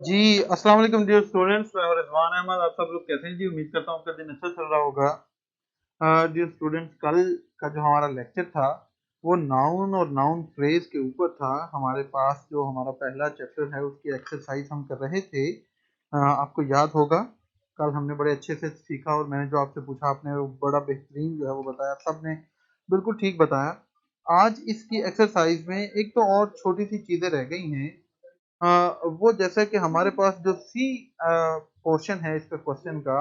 जी, अस्सलाम वालेकुम dear students. मैं हूं रिजवान अहमद। आप सब लोग कैसे हैं जी? उम्मीद करता हूं आपका दिन अच्छा चल रहा होगा। डियर स्टूडेंट्स, कल का जो हमारा लेक्चर था वो नाउन और नाउन फ्रेज के ऊपर था। हमारे पास जो हमारा पहला चैप्टर है उसकी एक्सरसाइज हम कर रहे थे। आपको याद होगा कल हमने बड़े अच्छे से सीखा और मैंने जो आपसे पूछा आपने वो बड़ा बेहतरीन जो है वो बताया, सबने बिल्कुल ठीक बताया। आज इसकी एक्सरसाइज में एक तो और छोटी सी चीज़ें रह गई हैं। वो जैसे कि हमारे पास जो सी पोर्शन है इसका क्वेश्चन का,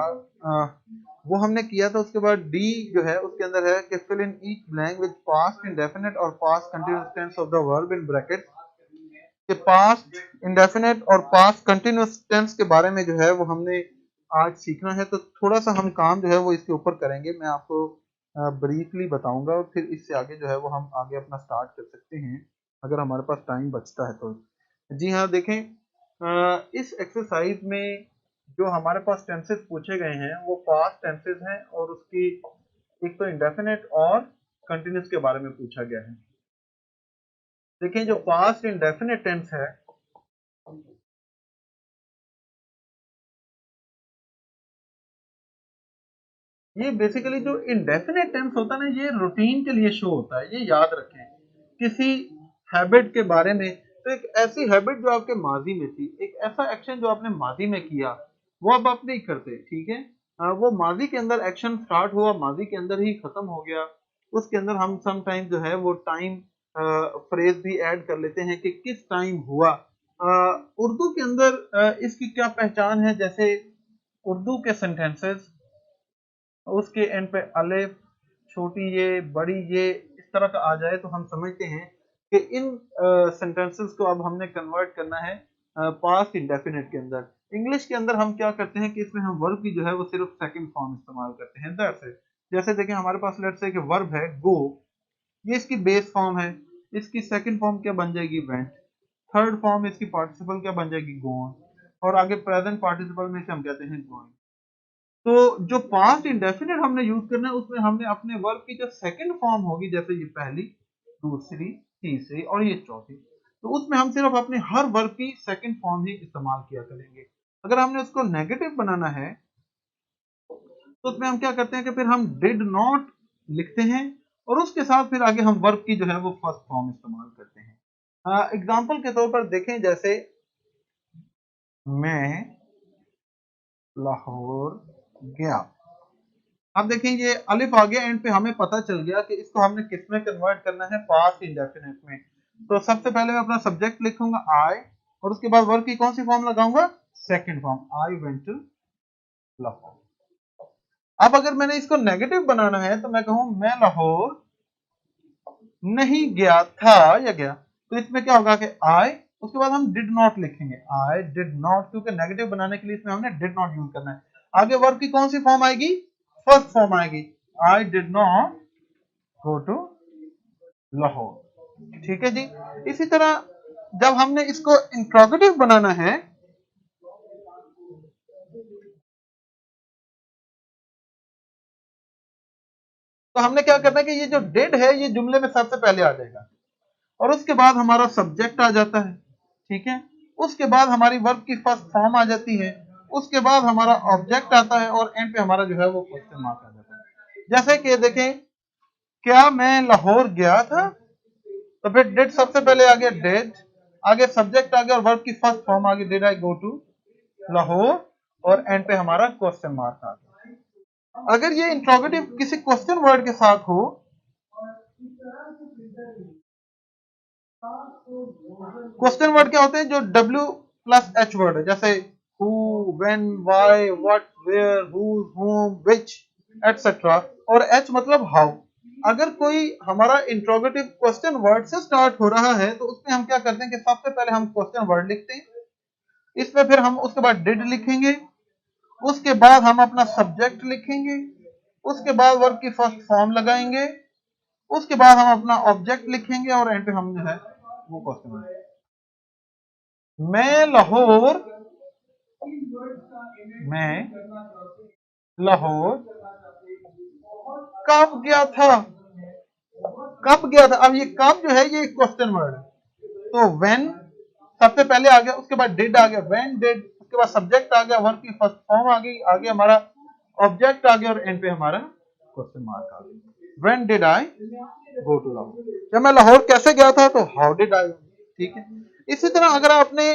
वो हमने किया था। उसके बाद डी जो है उसके अंदर है कि fill in each blank with past indefinite और past continuous tense of the verb in bracket. कि पास्ट इंडेफिनिट और पास्ट कंटीन्यूअस टेंस के बारे में जो है वो हमने आज सीखना है। तो थोड़ा सा हम काम जो है वो इसके ऊपर करेंगे। मैं आपको ब्रीफली बताऊंगा और फिर इससे आगे जो है वो हम आगे अपना स्टार्ट कर सकते हैं अगर हमारे पास टाइम बचता है तो। जी हाँ, देखें, इस एक्सरसाइज में जो हमारे पास टेंसेस पूछे गए हैं वो पास्ट टेंसेस हैं और उसकी एक तो इंडेफिनिट और कंटिन्यूस के बारे में पूछा गया है। देखिए, जो पास्ट इंडेफिनिट टेंस है ये बेसिकली जो इंडेफिनिट टेंस होता है ना, ये रूटीन के लिए शो होता है। ये याद रखें, किसी हैबिट के बारे में। तो एक ऐसी हैबिट जो आपके माजी में थी, एक ऐसा एक्शन जो आपने माजी में किया, वो अब आप नहीं करते, ठीक है। वो माजी के अंदर एक्शन स्टार्ट हुआ, माजी के अंदर ही खत्म हो गया। उसके अंदर हम सम टाइम जो है वो टाइम फ्रेज भी ऐड कर लेते हैं कि किस टाइम हुआ। उर्दू के अंदर इसकी क्या पहचान है? जैसे उर्दू के सेंटेंसेस, उसके एंड पे अलिफ, छोटी ये, बड़ी ये, इस तरह का आ जाए तो हम समझते हैं कि इन सेंटेंसेस को अब हमने कन्वर्ट करना है पास्ट इंडेफिनिट के अंदर। इंग्लिश के अंदर हम क्या करते हैं कि इसमें हम वर्ब की जो है वो सिर्फ सेकंड फॉर्म इस्तेमाल करते हैं, दैट्स इट। जैसे देखें, हमारे पास लेट्स से कि वर्ब है गो, ये इसकी बेस फॉर्म है। इसकी सेकंड फॉर्म क्या बन जाएगी? वेंट। थर्ड फॉर्म इसकी पार्टिसिपल क्या बन जाएगी? गोन। और आगे प्रेजेंट पार्टिसिपल में से हम कहते हैं गोइंग। तो जो पास्ट इंडेफिनिट हमने यूज करना है उसमें हमने अपने वर्ब की जो सेकंड फॉर्म होगी, जैसे ये पहली, दूसरी, तीसरी और ये चौथी, तो उसमें हम सिर्फ अपने हर वर्ब की सेकंड फॉर्म ही इस्तेमाल किया करेंगे। अगर हमने उसको नेगेटिव बनाना है तो उसमें हम क्या करते हैं कि फिर हम डिड नॉट लिखते हैं और उसके साथ फिर आगे हम वर्ब की जो है वो फर्स्ट फॉर्म इस्तेमाल करते हैं। एग्जाम्पल के तौर पर देखें, जैसे मैं लाहौर गया। अब देखें, ये अलिफ आ गया एंड पे, हमें पता चल गया कि इसको हमने किस में कन्वर्ट करना है? पास्ट इंडेफिनिट में। तो सबसे पहले मैं अपना सब्जेक्ट लिखूंगा आई और उसके बाद वर्ब की कौन सी फॉर्म लगाऊंगा? Second form, I went to Lahore. अब अगर मैंने इसको नेगेटिव बनाना है तो मैं कहूं मैं लाहौर नहीं गया था या गया, तो इसमें क्या होगा कि आई, उसके बाद हम डिड नॉट लिखेंगे, आई डिड नॉट, क्योंकि नेगेटिव बनाने के लिए इसमें हमने डिड नॉट यूज करना है। आगे वर्ब की कौन सी फॉर्म आएगी? फर्स्ट फॉर्म आएगी, I did not go to Lahore. ठीक है जी। इसी तरह जब हमने इसको इंट्रोगेटिव बनाना है तो हमने क्या करना है कि ये जो डिड है ये जुमले में सबसे पहले आ जाएगा और उसके बाद हमारा सब्जेक्ट आ जाता है, ठीक है। उसके बाद हमारी वर्ब की फर्स्ट फॉर्म आ जाती है, उसके बाद हमारा ऑब्जेक्ट आता है और एंड पे हमारा जो है वो क्वेश्चन मार्क आ जाता है। जैसे कि देखें, क्या मैं लाहौर गया था, तो फिर डिड सबसे पहले आ गया, डिड, आगे सब्जेक्ट आ गया और वर्ब की फर्स्ट फॉर्म आ गई, did I go to Lahore, और एंड पे हमारा क्वेश्चन मार्क आ गया। अगर ये इंट्रोगेटिव किसी क्वेश्चन वर्ड के साथ हो, क्वेश्चन वर्ड क्या होते हैं? जो W प्लस H वर्ड है, जैसे who, when, why, what, where, who, whom, which, etcetera, और H मतलब हाउ। अगर कोई हमारा इंट्रोगेटिव क्वेश्चन वर्ड से स्टार्ट हो रहा है तो उसमें हम क्या करते हैं कि सबसे पहले हम क्वेश्चन वर्ड लिखते हैं, इसमें फिर हम उसके बाद डिड लिखेंगे, उसके बाद हम अपना सब्जेक्ट लिखेंगे, उसके बाद वर्ब की फर्स्ट फॉर्म लगाएंगे, उसके बाद हम अपना ऑब्जेक्ट लिखेंगे और एंड पे हम जो है वो क्वेश्चन। मैं लाहौर, मैं लाहौर कब गया था? कब गया था? अब ये कब जो है ये क्वेश्चन वर्ड है, तो व्हेन सबसे पहले आ गया, उसके बाद डिड आ गया, व्हेन डिड, उसके बाद सब्जेक्ट आ गया, वर्ब की फर्स्ट फॉर्म आ गई, आगे हमारा ऑब्जेक्ट आ गया और एंड पे हमारा क्वेश्चन मार्क आ गया। When did I go to Lahore, जब मैं लाहौर कैसे गया था तो हाउ डिड आई, ठीक है। इसी तरह अगर आपने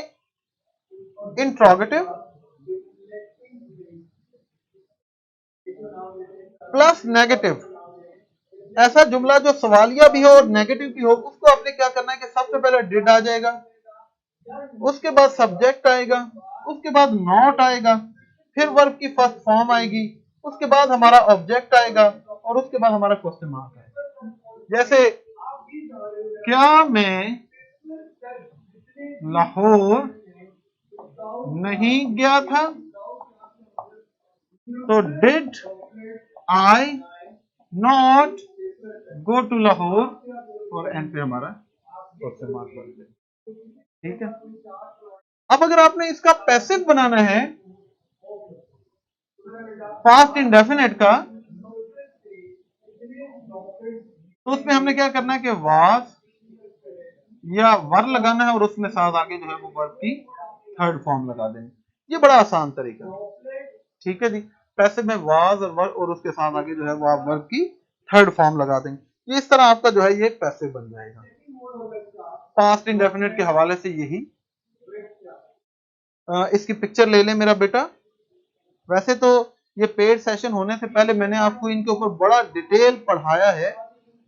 इंट्रोगेटिव प्लस नेगेटिव, ऐसा जुमला जो सवालिया भी हो और नेगेटिव भी हो, उसको आपने क्या करना है कि सबसे पहले डिड आ जाएगा, उसके बाद सब्जेक्ट आएगा, उसके बाद नॉट आएगा, फिर वर्ब की फर्स्ट फॉर्म आएगी, उसके बाद हमारा ऑब्जेक्ट आएगा और उसके बाद हमारा क्वेश्चन मार्क आएगा। जैसे क्या मैं लाहौर नहीं गया था, तो did I not go to Lahore और एंड पे हमारा क्वेश्चन मार्क बन गया, ठीक है। अब अगर आपने इसका पैसिव बनाना है पास्ट इंडेफिनेट का, तो उसमें हमने क्या करना है कि वाज या वर लगाना है और उसमें साथ आगे जो है वो वर्ब की थर्ड फॉर्म लगा देंगे। ये बड़ा आसान तरीका है, ठीक है जी। पैसिव में वाज और वर और उसके साथ आगे जो है वो आप वर्ब की थर्ड फॉर्म लगा देंगे। इस तरह आपका जो है ये पैसिव बन जाएगा। पास्ट इंडेफिनिट के हवाले से यही। इसकी पिक्चर ले ले मेरा बेटा। वैसे तो ये पेड सेशन होने से पहले मैंने आपको इनके ऊपर बड़ा डिटेल पढ़ाया है,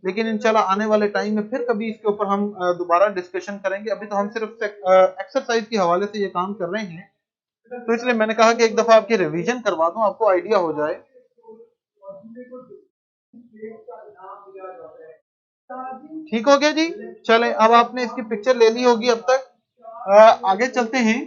लेकिन इंशाल्लाह आने वाले टाइम में फिर कभी इसके ऊपर हम दोबारा डिस्कशन करेंगे। अभी तो हम सिर्फ एक्सरसाइज के हवाले से ये काम कर रहे हैं, तो इसलिए मैंने कहा कि एक दफा आपकी रिवीजन करवा दूं, आपको आइडिया हो जाए। ठीक हो गया जी। चले, अब आपने इसकी पिक्चर ले ली होगी अब तक। आगे चलते हैं।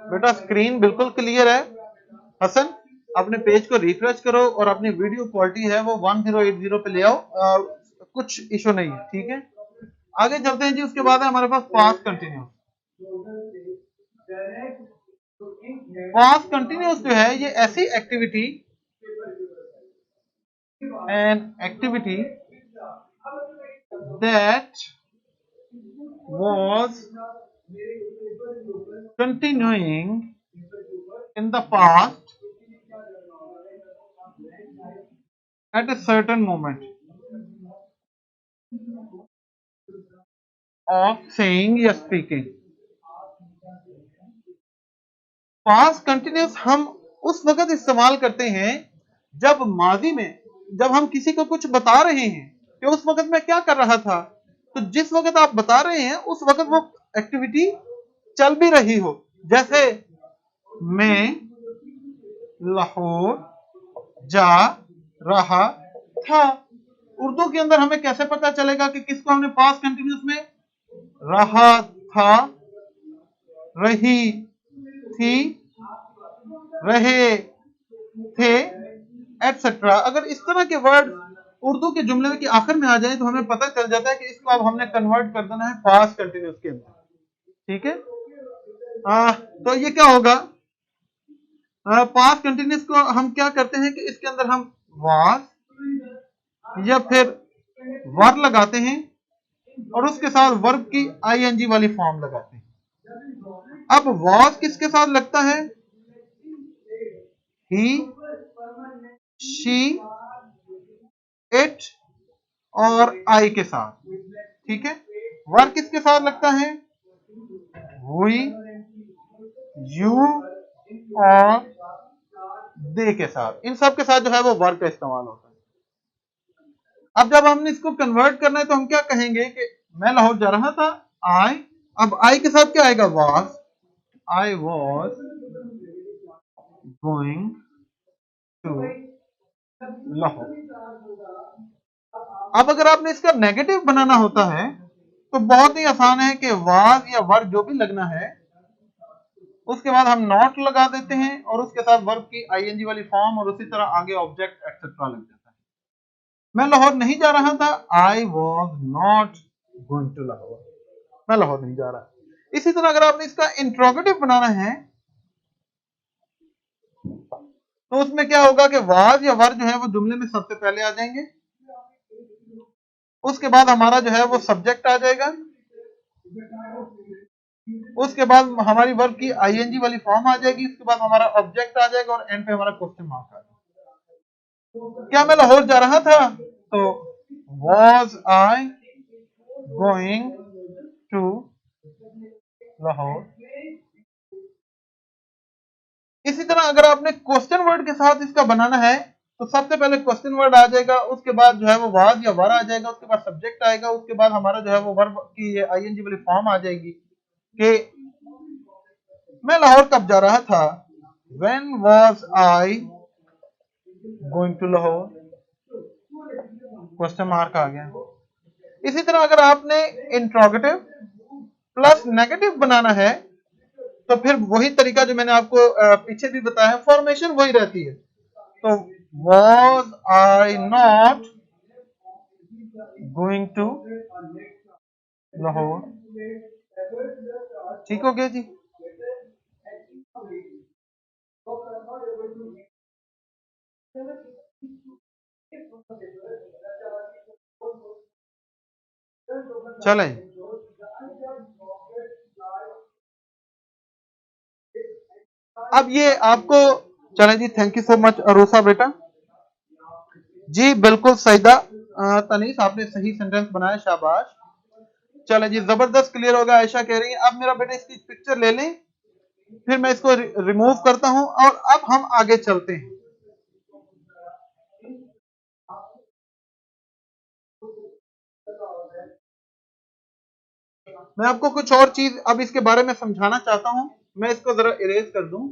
बेटा स्क्रीन बिल्कुल क्लियर है। हसन, अपने पेज को रिफ्रेश करो और अपनी वीडियो क्वालिटी है वो 1080 पे ले आओ। कुछ इशू नहीं है, ठीक है। आगे चलते हैं जी। उसके बाद है हमारे पास पास्ट कंटिन्यूस। पास्ट कंटिन्यूस जो है ये ऐसी activity, an activity that was continuing in the past at a certain moment of saying या speaking। पास्ट कंटिन्यूस हम उस वक्त इस्तेमाल करते हैं जब माजी में, जब हम किसी को कुछ बता रहे हैं कि उस वक्त मैं क्या कर रहा था, तो जिस वक्त आप बता रहे हैं उस वक्त वो एक्टिविटी चल भी रही हो। जैसे मैं लाहौर जा रहा था। उर्दू के अंदर हमें कैसे पता चलेगा कि किसको हमने पास्ट कंटिन्यूस में रहा था, रही थी, रहे थे, एटसेट्रा। अगर इस तरह के वर्ड उर्दू के जुमले के आखिर में आ जाए तो हमें पता चल जाता है कि इसको अब हमने कन्वर्ट कर देना है पास्ट कंटिन्यूस के अंदर, ठीक है। तो ये क्या होगा, पास्ट कंटिन्यूस को हम क्या करते हैं कि इसके अंदर हम वाज या फिर वर लगाते हैं और उसके साथ वर्ब की आईएनजी वाली फॉर्म लगाते हैं। अब वाज किसके साथ लगता है, ही, शी, इट और आई के साथ, ठीक है। वर किसके साथ लगता है, वी, यू और दे के साथ। इन सब के साथ जो है वो वर्ब का इस्तेमाल होता है। अब जब हमने इसको कन्वर्ट करना है तो हम क्या कहेंगे कि मैं लाहौर जा रहा था, आई। अब आई के साथ क्या आएगा, was. I was going to Lahore. अब अगर आपने इसका नेगेटिव बनाना होता है तो बहुत ही आसान है कि वाज या वर जो भी लगना है उसके बाद हम नॉट लगा देते हैं और उसके साथ वर्ब की आईएनजी वाली फॉर्म और उसी तरह आगे ऑब्जेक्ट एक्सेट्रा लग जाता है। मैं लाहौर नहीं जा रहा था, I was not going to Lahore, मैं लाहौर नहीं जा रहा। इसी तरह अगर आपने इसका इंट्रोगेटिव बनाना है तो उसमें क्या होगा कि वाज या वर जो है वो जुमले में सबसे पहले आ जाएंगे, उसके बाद हमारा जो है वो सब्जेक्ट आ जाएगा, उसके बाद हमारी वर्ब की आईएनजी वाली फॉर्म आ जाएगी, उसके बाद हमारा ऑब्जेक्ट आ जाएगा और एंड पे हमारा क्वेश्चन मार्क आ जाएगा। क्या मैं लाहौर जा रहा था? तो was I going to Lahore. इसी तरह अगर आपने क्वेश्चन वर्ड के साथ इसका बनाना है तो सबसे पहले क्वेश्चन वर्ड आ जाएगा, उसके बाद जो है वो वाज या वर आ जाएगा, उसके बाद सब्जेक्ट आएगा, उसके बाद हमारा जो है वो वर्ब की आईएनजी वाली फॉर्म आ जाएगी कि मैं लाहौर कब जा रहा था, when was I going to Lahore, question mark आ गया। इसी तरह अगर आपने इंट्रोगेटिव प्लस नेगेटिव बनाना है तो फिर वही तरीका जो मैंने आपको पीछे भी बताया, फॉर्मेशन वही रहती है। तो was I not going to Lahore, ठीक हो गया जी। चलें, अब ये आपको, चलें जी, थैंक यू सो मच अरोसा बेटा जी, बिल्कुल सईदा तनीस, आपने सही सेंटेंस बनाया, शाबाश। चलें जी, जबरदस्त क्लियर हो गया। आयशा कह रही है अब मेरा बेटा इसकी पिक्चर ले लें, फिर मैं इसको रिमूव करता हूं और अब हम आगे चलते हैं। मैं आपको कुछ और चीज अब इसके बारे में समझाना चाहता हूं, मैं इसको जरा इरेज कर दूं।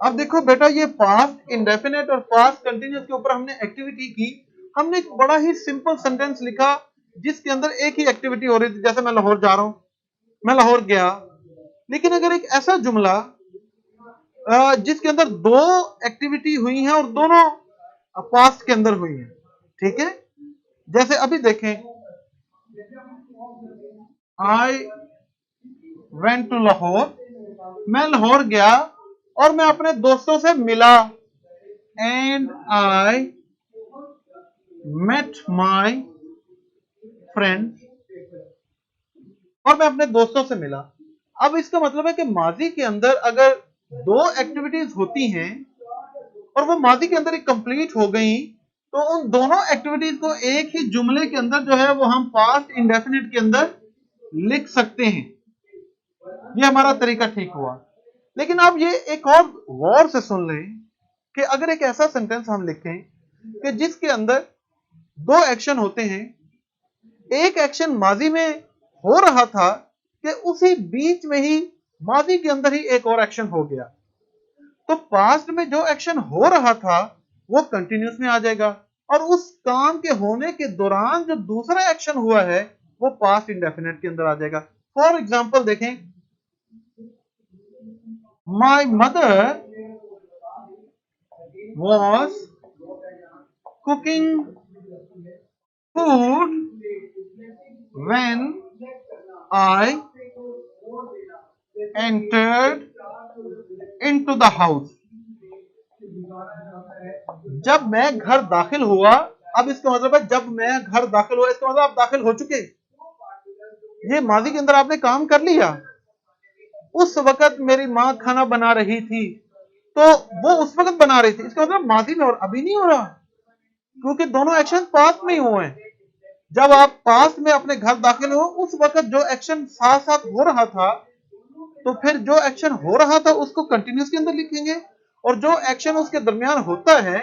अब देखो बेटा, ये पास्ट इंडेफिनेट और पास्ट कंटिन्यूस के ऊपर हमने एक्टिविटी की। हमने एक बड़ा ही सिंपल सेंटेंस लिखा जिसके अंदर एक ही एक्टिविटी हो रही थी, जैसे मैं लाहौर जा रहा हूं, मैं लाहौर गया। लेकिन अगर एक ऐसा जुमला जिसके अंदर दो एक्टिविटी हुई है और दोनों पास्ट के अंदर हुई है, ठीक है, जैसे अभी देखें, आई वेंट टू लाहौर, मैं लाहौर गया और मैं अपने दोस्तों से मिला, and I met my friend, और मैं अपने दोस्तों से मिला। अब इसका मतलब है कि माजी के अंदर अगर दो एक्टिविटीज होती हैं और वो माजी के अंदर ही कंप्लीट हो गई तो उन दोनों एक्टिविटीज को एक ही जुमले के अंदर जो है वो हम पास्ट इंडेफिनिट के अंदर लिख सकते हैं। ये हमारा तरीका ठीक हुआ। लेकिन आप ये एक और गौर से सुन लें कि अगर एक ऐसा सेंटेंस हम लिखें कि जिसके अंदर दो एक्शन होते हैं, एक एक्शन माजी में हो रहा था कि उसी बीच में ही माजी के अंदर ही एक और एक्शन हो गया, तो पास्ट में जो एक्शन हो रहा था वो कंटिन्यूस में आ जाएगा और उस काम के होने के दौरान जो दूसरा एक्शन हुआ है वो पास्ट इंडेफिनिट के अंदर आ जाएगा। फॉर एग्जाम्पल देखें, my mother was cooking food when I entered into the house. जब मैं घर दाखिल हुआ, अब इसका मतलब है जब मैं घर दाखिल हुआ, इसका मतलब आप दाखिल हो चुके, ये माजी के अंदर आपने काम कर लिया। उस वक्त मेरी माँ खाना बना रही थी, तो वो उस वक्त बना रही थी, इसका मतलब माजी में और अभी नहीं हो रहा, क्योंकि दोनों एक्शन पास्ट में ही हुए हैं। जब आप पास्ट में अपने घर दाखिल हो उस वक्त जो एक्शन साथ साथ हो रहा था, तो फिर जो एक्शन हो रहा था उसको कंटिन्यूस के अंदर लिखेंगे और जो एक्शन उसके दरमियान होता है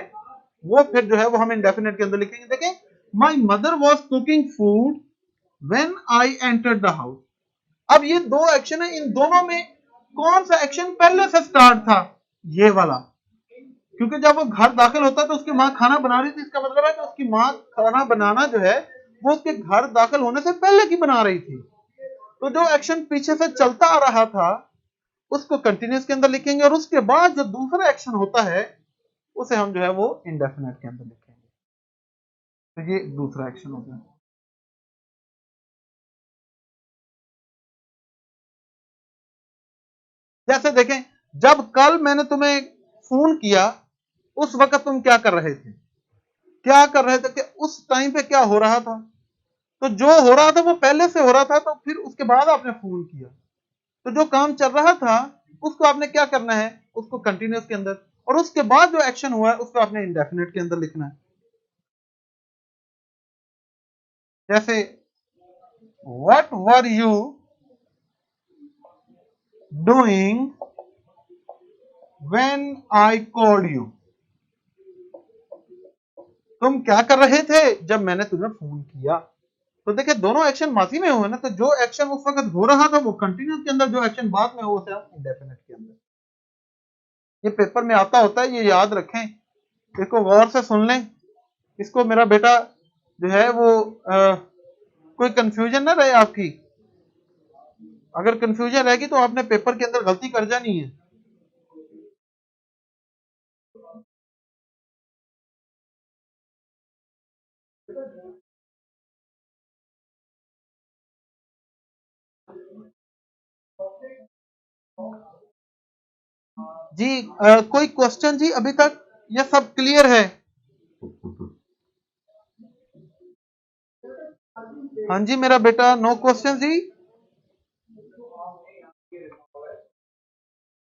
वो फिर जो है वो हम इंडेफिनेट के अंदर लिखेंगे। देखें, my mother was cooking food when I entered the house. अब ये दो एक्शन है, इन दोनों में कौन सा एक्शन पहले से स्टार्ट था? ये वाला, क्योंकि जब वो घर दाखिल होता तो उसकी माँ खाना बना रही थी, इसका मतलब है कि उसकी माँ खाना बनाना जो है वो उसके घर दाखिल होने से पहले की बना रही थी। तो जो एक्शन पीछे से चलता आ रहा था उसको कंटिन्यूस के अंदर लिखेंगे, और उसके बाद जो दूसरा एक्शन होता है उसे हम जो है वो इंडेफिनेट के अंदर लिखेंगे। तो ये दूसरा एक्शन हो गया। जैसे देखें, जब कल मैंने तुम्हें फोन किया उस वक्त तुम क्या कर रहे थे, क्या कर रहे थे कि उस टाइम पे क्या हो रहा था, तो जो हो रहा था वो पहले से हो रहा था, तो फिर उसके बाद आपने फोन किया, तो जो काम चल रहा था उसको आपने क्या करना है, उसको कंटिन्यूस के अंदर, और उसके बाद जो एक्शन हुआ है उसको आपने इंडेफिनेट के अंदर लिखना है। जैसे what were you doing when I called you, तुम क्या कर रहे थे जब मैंने तुम्हें फोन किया। तो देखिए दोनों एक्शन माजी में हुए ना, तो जो एक्शन उस वक्त हो रहा था वो कंटिन्यूस के अंदर, जो एक्शन बाद में हो उसे हम इंडेफिनेट के अंदर। ये पेपर में आता होता है, ये याद रखें, इसको गौर से सुन लें, इसको मेरा बेटा जो है वो कोई कंफ्यूजन ना रहे आपकी, अगर कंफ्यूजन रहेगी तो आपने पेपर के अंदर गलती कर जानी है। जी कोई क्वेश्चन जी अभी तक, ये सब क्लियर है? हाँ जी मेरा बेटा, नो क्वेश्चन जी?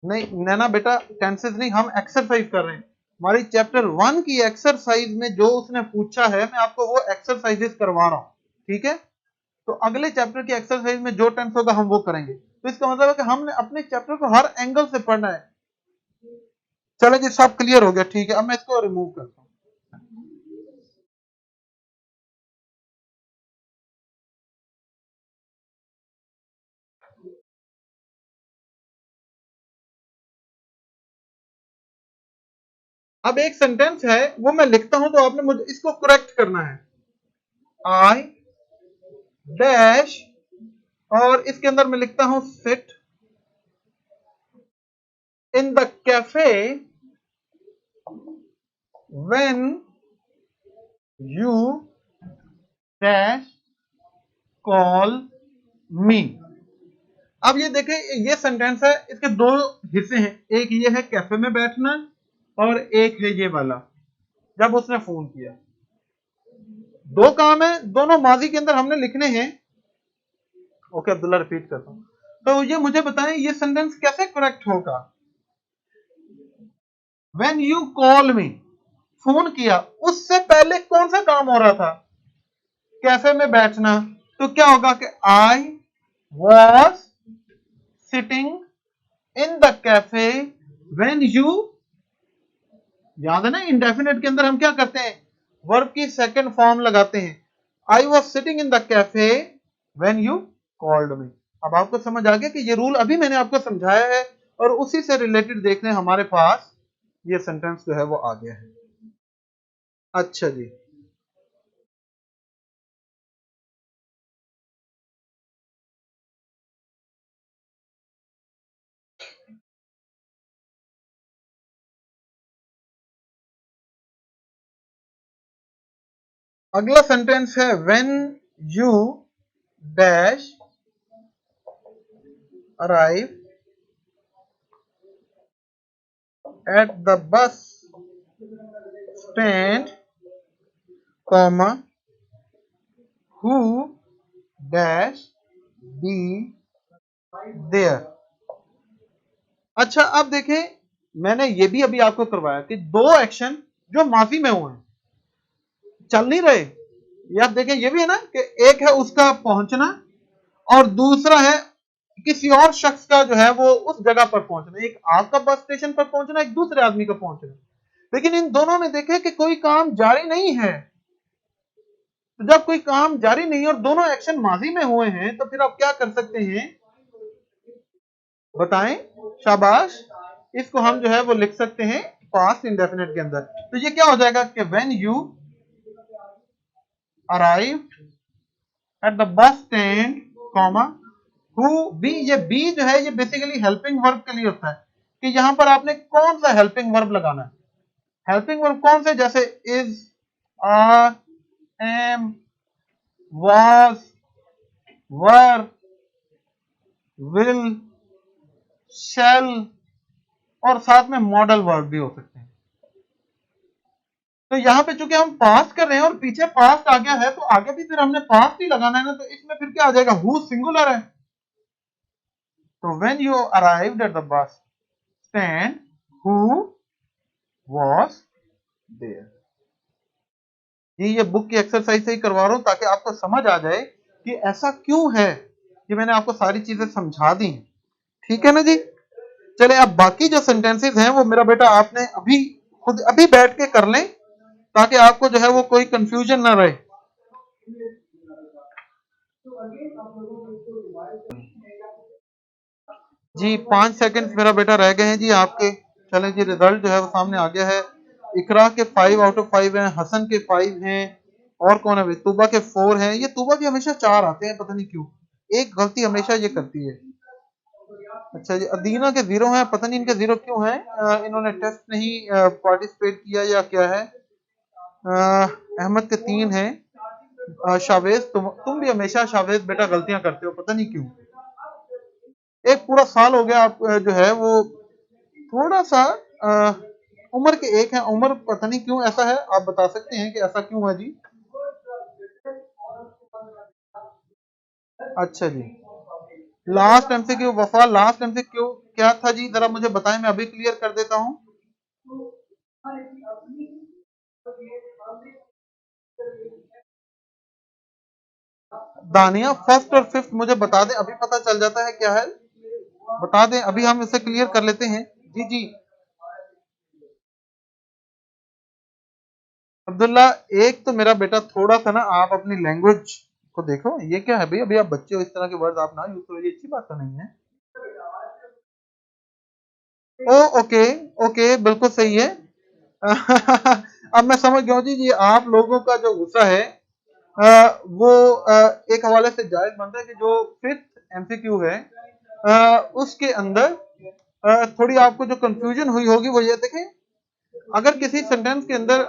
नहीं नैना बेटा, टेंसेस नहीं, हम एक्सरसाइज कर रहे हैं, हमारी चैप्टर 1 की एक्सरसाइज में जो उसने पूछा है मैं आपको वो एक्सरसाइजेस करवा रहा हूं, ठीक है? तो अगले चैप्टर की एक्सरसाइज में जो टेंस होगा हम वो करेंगे, तो इसका मतलब है कि हमने अपने चैप्टर को हर एंगल से पढ़ना है। चलो जी सब क्लियर हो गया, ठीक है, अब मैं इसको रिमूव करता हूं। अब एक सेंटेंस है वो मैं लिखता हूं तो आपने मुझे इसको करेक्ट करना है। आई डैश, और इसके अंदर मैं लिखता हूं sit in the cafe when you dash call मी। अब ये देखें, ये सेंटेंस है, इसके दो हिस्से हैं, एक ये है कैफे में बैठना और एक है ये वाला जब उसने फोन किया। दो काम है, दोनों माजी के अंदर हमने लिखने हैं। ओके अब्दुल्ला, रिपीट करता हूं, तो ये मुझे बताएं ये सेंटेंस कैसे करेक्ट होगा। When you call me, phone किया, उससे पहले कौन सा काम हो रहा था, कैफे में बैठना, तो क्या होगा कि I was sitting in the cafe when you, याद है ना इंडेफिनेट के अंदर हम क्या करते हैं, वर्ब की सेकंड फॉर्म लगाते हैं। I was sitting in the cafe when you called me. अब आपको समझ आ गया कि ये रूल अभी मैंने आपको समझाया है, और उसी से रिलेटेड देखने हमारे पास ये सेंटेंस जो है वो आ गया है। अच्छा जी, अगला सेंटेंस है when you dash arrive at the bus stand comma who dash be there. अच्छा अब देखें, मैंने ये भी अभी आपको करवाया कि दो एक्शन जो माफी में हुए हैं चल नहीं रहे, ये आप देखें, ये भी है ना कि एक है उसका पहुंचना और दूसरा है किसी और शख्स का जो है वो उस जगह पर पहुंचना, एक आपका बस स्टेशन पर पहुंचना, एक दूसरे आदमी का पहुंचना, लेकिन इन दोनों में देखें कि कोई काम जारी नहीं है। तो जब कोई काम जारी नहीं है और दोनों एक्शन माजी में हुए हैं तो फिर आप क्या कर सकते हैं, बताएं, शाबाश, इसको हम जो है वो लिख सकते हैं पास्ट इंडेफिनेट के अंदर। तो ये क्या हो जाएगा कि when you arrive at the bus stand comma be, ये बी जो है ये बेसिकली हेल्पिंग वर्ब के लिए होता है कि यहां पर आपने कौन सा हेल्पिंग वर्ब लगाना है। हेल्पिंग वर्ब कौन से, जैसे is, are, am, was, were, will, shall और साथ में मॉडल वर्ब भी हो सकते हैं। तो यहां पे चूंकि हम पास्ट कर रहे हैं और पीछे पास्ट आ गया है तो आगे भी फिर हमने पास्ट ही लगाना है ना, तो इसमें फिर क्या आ जाएगा, हु सिंगुलर है। तो when you arrived at the bus stand who was there. ये बुक की एक्सरसाइज से ही करवा रहा हूं ताकि आपको समझ आ जाए कि ऐसा क्यों है कि मैंने आपको सारी चीजें समझा दी। ठीक है ना जी। चले अब बाकी जो सेंटेंसेस हैं वो मेरा बेटा आपने अभी खुद अभी बैठ के कर लें ताकि आपको जो है वो कोई कंफ्यूजन ना रहे। जी 5 सेकंड मेरा बेटा रह गए हैं जी आपके। चले जी, रिजल्ट जो है वो सामने आ गया है। इकरा के 5 आउट ऑफ 5 हैं, हसन के 5 हैं, और कौन है भाई, तूबा के 4 हैं। ये तूबा के हमेशा 4 आते हैं, पता नहीं क्यों, एक गलती हमेशा ये करती है। अच्छा जी, अदीना के 0 हैं, पता नहीं इनके 0 क्यों हैं, इन्होंने टेस्ट नहीं पार्टिसिपेट किया या क्या है। अहमद के 3 हैं। शावेज, तुम भी हमेशा शावेज बेटा गलतियां करते हो, पता नहीं क्यों। एक पूरा साल हो गया आप जो है वो थोड़ा सा उम्र के एक है, उम्र पता नहीं क्यों ऐसा है, आप बता सकते हैं कि ऐसा क्यों है जी। अच्छा जी, लास्ट एमसीक्यू वफा, लास्ट एमसीक्यू क्या था जी, जरा मुझे बताएं, मैं अभी क्लियर कर देता हूं। दानिया फर्स्ट और फिफ्थ मुझे बता दें, अभी पता चल जाता है क्या है, बता दें अभी हम इसे क्लियर कर लेते हैं। जी जी अब्दुल्ला, एक तो मेरा बेटा थोड़ा सा ना आप अपनी लैंग्वेज को देखो, ये क्या है भाई, अभी आप बच्चे हो, इस तरह के वर्ड आप ना यूज करो, ये अच्छी बात तो नहीं है। ओ ओके, ओके बिल्कुल सही है। अब मैं समझ गया हूँ जी, ये आप लोगों का जो गुस्सा है वो एक हवाले से जायज बनता है कि जो फिफ्थ एमसीक्यू है उसके अंदर थोड़ी आपको जो कंफ्यूजन हुई होगी वो ये देखें, अगर किसी सेंटेंस के अंदर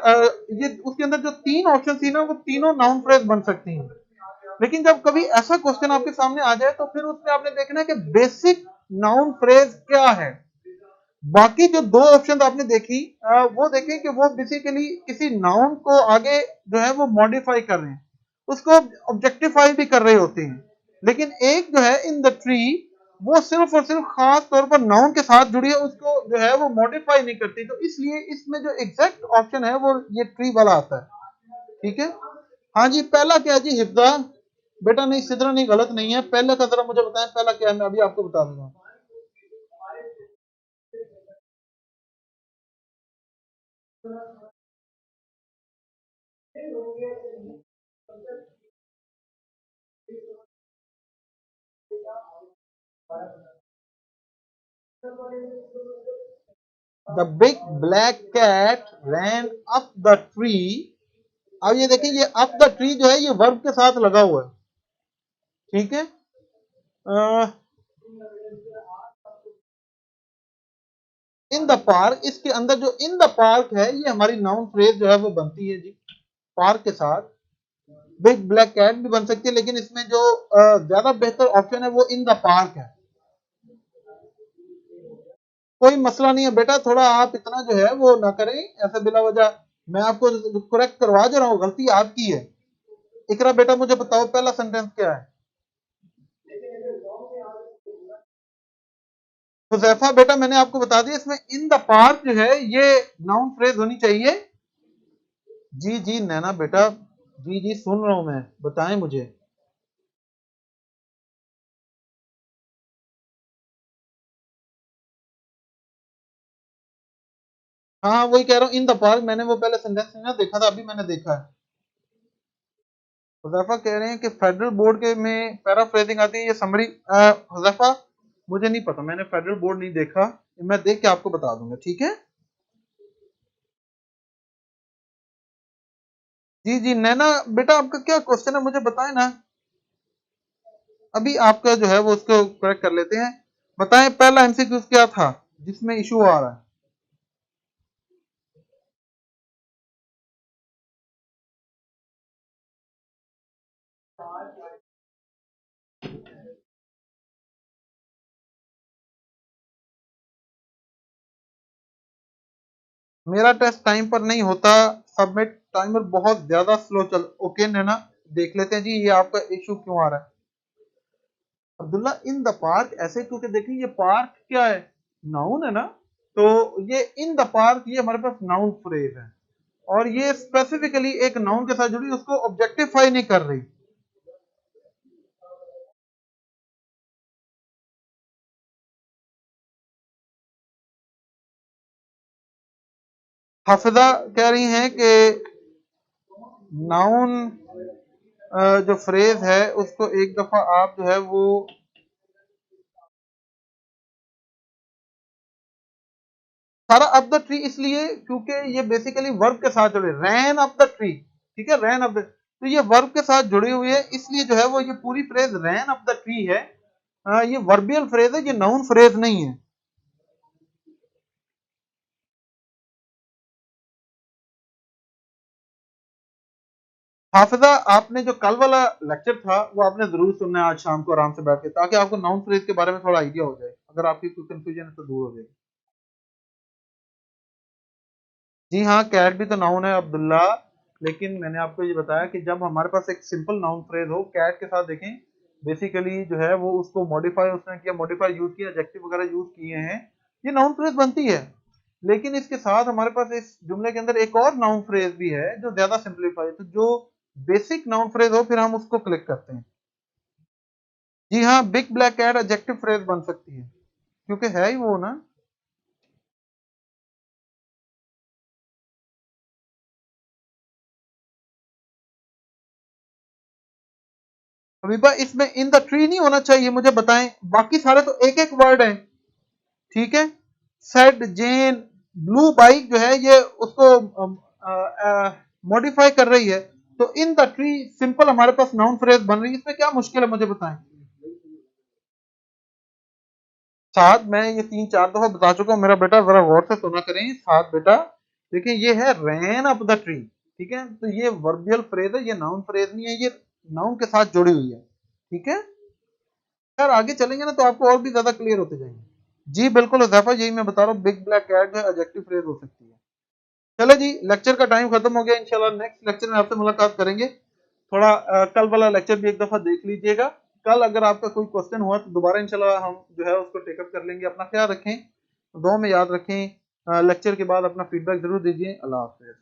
ये उसके अंदर जो 3 ऑप्शन थी ना वो तीनों नाउन फ्रेज बन सकती हैं, लेकिन जब कभी ऐसा क्वेश्चन आपके सामने आ जाए तो फिर उसमें आपने देखना है कि बेसिक नाउन फ्रेज क्या है। बाकी जो 2 ऑप्शन आपने देखी वो देखें कि वो बेसिकली किसी नाउन को आगे जो है वो मॉडिफाई कर रहे हैं, उसको ऑब्जेक्टिफाई भी कर रहे होते हैं, लेकिन एक जो है इन द ट्री वो सिर्फ और सिर्फ खास तौर पर नाउन के साथ जुड़ी है, उसको जो है वो मॉडिफाई नहीं करती, तो इसलिए इसमें जो एग्जैक्ट ऑप्शन है वो ये ट्री वाला आता है। ठीक है, हाँ जी, पहला क्या है जी, हिफ्जा बेटा, नहीं सिदरा नहीं, गलत नहीं है, पहले का जरा मुझे बताएं पहला क्या है, मैं अभी आपको बता दूंगा। The big black cat ran up the tree. अब ये देखिए, ये अप द ट्री जो है ये वर्ब के साथ लगा हुआ है। ठीक है, इन द पार्क, इसके अंदर जो इन द पार्क है ये हमारी नाउन फ्रेज जो है वो बनती है जी पार्क के साथ। बिग ब्लैक कैट भी बन सकती है, लेकिन इसमें जो ज्यादा बेहतर ऑप्शन है वो इन द पार्क है। कोई मसला नहीं है बेटा, थोड़ा आप इतना जो है वो ना करें ऐसे बिला वजह, मैं आपको करेक्ट करवा दे रहा हूँ, गलती आपकी है। इकरा बेटा मुझे बताओ पहला सेंटेंस क्या है। हुजैफा बेटा मैंने आपको बता दिया, इसमें इन द पार्क जो है ये नाउन फ्रेज होनी चाहिए। जी जी नैना बेटा, जी जी सुन रहा हूं मैं, बताएं मुझे। हाँ वही कह रहा हूँ, इन द पार्क मैंने वो पहले सेंटेंस नहीं ना देखा था, अभी मैंने देखा है। हुजैफा कह रहे हैं कि फेडरल बोर्ड के में पैराफ्रेजिंग आती है, ये समरी। हुजैफा मुझे नहीं पता, मैंने फेडरल बोर्ड नहीं देखा, मैं देख के आपको बता दूंगा, ठीक है। जी जी नैना बेटा, आपका क्या क्वेश्चन है मुझे बताएं ना। अभी आपका जो है वो उसको करेक्ट कर लेते हैं। बताएं पहला एमसीक्यूज क्या था जिसमें इशू आ रहा है। मेरा टेस्ट टाइम पर नहीं होता सबमिट, टाइमर बहुत ज्यादा स्लो चल। ओके नैना, देख लेते हैं जी ये आपका इशू क्यों आ रहा है। अब्दुल्ला इन द पार्क ऐसे, क्योंकि देखिए ये पार्क क्या है, नाउन है ना, तो ये इन द पार्क ये हमारे पास नाउन फ्रेज है और ये स्पेसिफिकली एक नाउन के साथ जुड़ी, उसको ऑब्जेक्टिफाई नहीं कर रही। हाफिजा कह रही हैं कि नाउन जो फ्रेज है उसको एक दफा आप जो है वो सारा अप द ट्री, इसलिए क्योंकि ये बेसिकली वर्ब के साथ जुड़े, रैन अप द ट्री, ठीक है, रैन अप द, तो ये वर्ब के साथ जुड़ी हुई है, इसलिए जो है वो ये पूरी phrase ran up the tree है। ये वर्बियल फ्रेज है, ये नाउन फ्रेज नहीं है। हाफिजा आपने जो कल वाला लेक्चर था वो आपने जरूर सुनना है आज शाम को आराम से बैठ के, ताकि आपको नाउन फ्रेज के बारे में थोड़ा आइडिया हो जाए, अगर आपकी कोई कंफ्यूजन है तो दूर हो जाए। जी हाँ, कैट भी तो नाउन है अब्दुल्ला, लेकिन मैंने आपको ये बताया कि जब हमारे पास एक सिंपल नाउन फ्रेज हो, कैट के साथ देखें बेसिकली जो है वो उसको मॉडिफाई उसने किया, मॉडिफाई यूज किया, एडजेक्टिव वगैरह यूज किए हैं, ये नाउन फ्रेज बनती है। लेकिन इसके साथ हमारे पास इस जुमले के अंदर एक और नाउन फ्रेज भी है जो ज्यादा सिंप्लीफाई, तो जो बेसिक नाउन फ्रेज हो फिर हम उसको क्लिक करते हैं। जी हाँ, big black cat adjective phrase बन सकती है, क्योंकि है ही वो ना। अभी इसमें इन द ट्री नहीं होना चाहिए, मुझे बताएं, बाकी सारे तो एक एक वर्ड है, ठीक है। सेड जेन ब्लू बाइक जो है ये उसको मॉडिफाई कर रही है, तो इन द ट्री सिंपल हमारे पास नाउन फ्रेज बन रही है, इसमें क्या मुश्किल है मुझे बताएं। साथ मैं ये 3-4 दफा बता चुका हूँ, मेरा बेटा जरा गौर से सुना करें साथ बेटा। देखिए ये है रैन अप द ट्री, ठीक है, तो ये वर्बियल फ्रेज है, ये नाउन फ्रेज नहीं है, ये नाउन के साथ जुड़ी हुई है, ठीक है। यार आगे चलेंगे ना तो आपको और भी ज्यादा क्लियर होते जाएंगे। जी बिल्कुल हुजैफा, यही मैं बता रहा हूँ, बिग ब्लैक कैट जो है एडजेक्टिव फ्रेज हो सकती है। चलो जी, लेक्चर का टाइम खत्म हो गया, इंशाल्लाह नेक्स्ट लेक्चर में आपसे मुलाकात करेंगे। थोड़ा कल वाला लेक्चर भी एक दफा देख लीजिएगा। कल अगर आपका कोई क्वेश्चन हुआ तो दोबारा इंशाल्लाह हम जो है उसको टेकअप कर लेंगे। अपना ख्याल रखें, दुआ में याद रखें, लेक्चर के बाद अपना फीडबैक जरूर दीजिए। अल्लाह हाफिज।